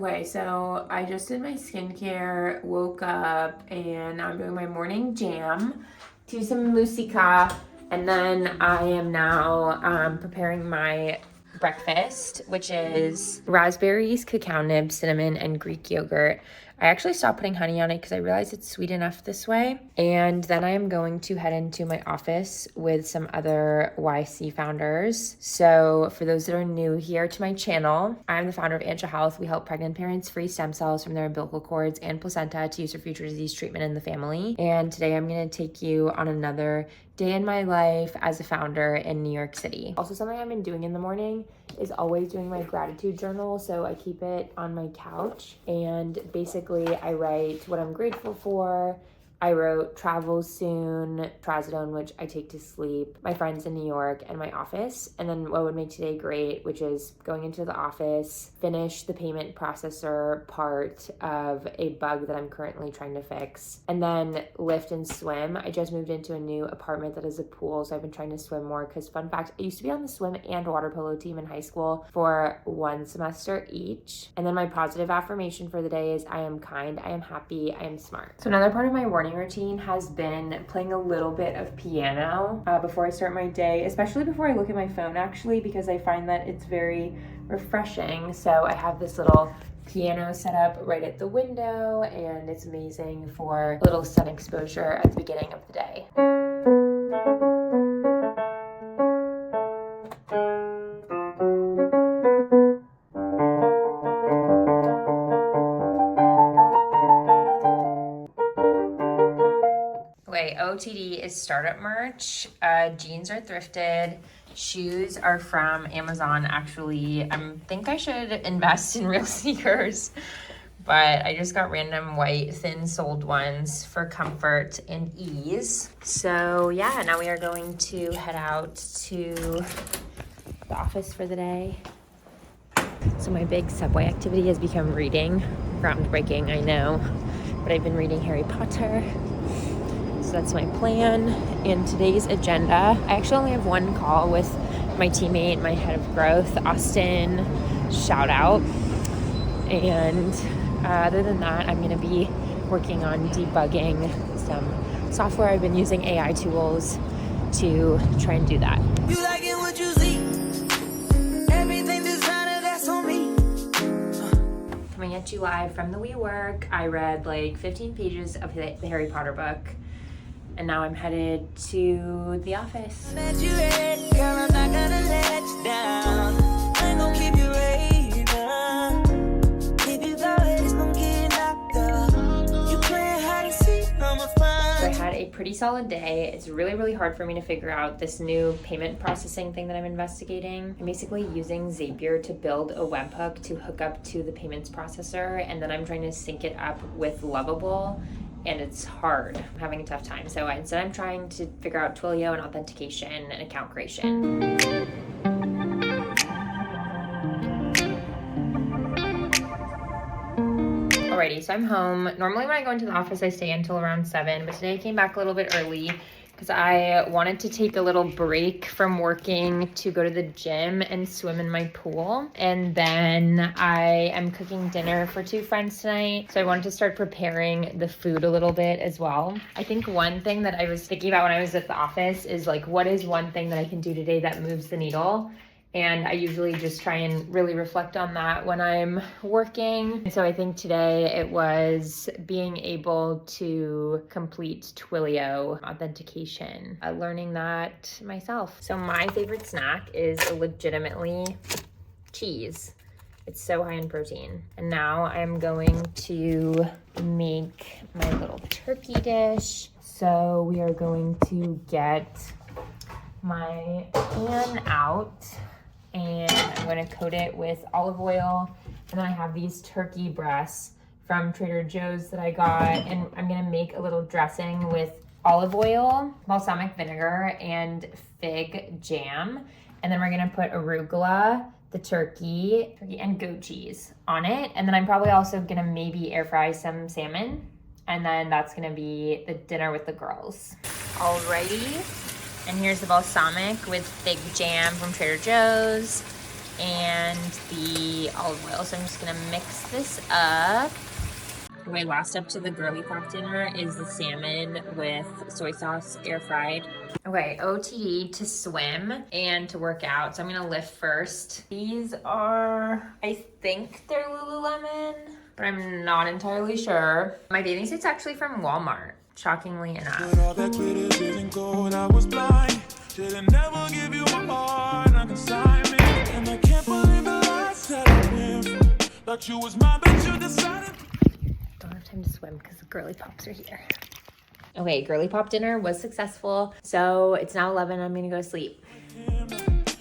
Okay, so I just did my skincare, woke up, and I'm doing my morning jam to some musica, and then I am now preparing my breakfast, which is raspberries, cacao nibs, cinnamon, and Greek yogurt. I actually stopped putting honey on it because I realized it's sweet enough this way. And then I am going to head into my office with some other YC founders. So for those that are new here to my channel, I'm the founder of Ancha Health. We help pregnant parents free stem cells from their umbilical cords and placenta to use for future disease treatment in the family. And today I'm going to take you on another day in my life as a founder in New York City. Also, something I've been doing in the morning is always doing my gratitude journal. So I keep it on my couch, and basically I write what I'm grateful for. I wrote travel soon, trazodone, which I take to sleep, my friends in New York, and my office. And then what would make today great, which is going into the office, finish the payment processor part of a bug that I'm currently trying to fix, and then lift and swim. I just moved into a new apartment that has a pool, so I've been trying to swim more because, fun fact, I used to be on the swim and water polo team in high school for 1 semester each. And then my positive affirmation for the day is I am kind, I am happy, I am smart. So another part of my morning routine has been playing a little bit of piano before I start my day, especially before I look at my phone, actually, because I find that it's very refreshing. So I have this little piano set up right at the window, and it's amazing for a little sun exposure at the beginning of the day. OTD is startup merch. Jeans are thrifted. Shoes are from Amazon. Actually, I think I should invest in real sneakers, but I just got random white thin soled ones for comfort and ease. So yeah, now we are going to head out to the office for the day. So my big subway activity has become reading. Groundbreaking, I know, but I've been reading Harry Potter. So that's my plan. And today's agenda, I actually only have one call with my teammate, my head of growth, Austin, shout out. And other than that, I'm gonna be working on debugging some software. I've been using AI tools to try and do that. You like it what you see. Everything designer, that's on me. Coming at you live from the WeWork. I read like 15 pages of the Harry Potter book, and now I'm headed to the office. So I had a pretty solid day. It's really hard for me to figure out this new payment processing thing that I'm investigating. I'm basically using Zapier to build a webhook to hook up to the payments processor, and then I'm trying to sync it up with Lovable. And it's hard. I'm having a tough time. So instead I'm trying to figure out Twilio and authentication and account creation. Alrighty, so I'm home. Normally when I go into the office, I stay until around 7, but today I came back a little bit early because I wanted to take a little break from working to go to the gym and swim in my pool. And then I am cooking dinner for 2 friends tonight. So I wanted to start preparing the food a little bit as well. I think one thing that I was thinking about when I was at the office is like, what is one thing that I can do today that moves the needle? And I usually just try and really reflect on that when I'm working. And so I think today it was being able to complete Twilio authentication, learning that myself. So my favorite snack is legitimately cheese. It's so high in protein. And now I'm going to make my little turkey dish. So we are going to get my pan out, and I'm going to coat it with olive oil. And then I have these turkey breasts from Trader Joe's that I got, and I'm going to make a little dressing with olive oil, balsamic vinegar, and fig jam. And then we're going to put arugula, the turkey, and goat cheese on it. And then I'm probably also going to maybe air fry some salmon. And then that's going to be the dinner with the girls. Alrighty. And here's the balsamic with fig jam from Trader Joe's. and the olive oil. So I'm just gonna mix this up. Okay, last up to the girly pop dinner is the salmon with soy sauce, air fried. Okay, OTD to swim and to work out. So I'm gonna lift first. These are, I think they're Lululemon, but I'm not entirely sure. My bathing suit's actually from Walmart, shockingly enough. But all that glitters isn't gold, I was blind. Didn't never give you my heart on consignment. And I can't believe the lies that I went through. Thought you was mine, but you decided. Don't have time to swim because the girly pops are here. Okay, girly pop dinner was successful. So it's now 11, I'm gonna go to sleep.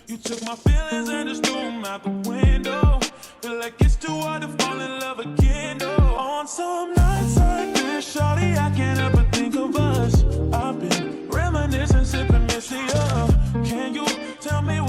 You took my feelings and just threw them out the window. Feel like it's too hard to fall in love again, though. On some nights like this, shawty, I can't help but think of us. I've been reminiscing, sipping Missy up. Can you tell me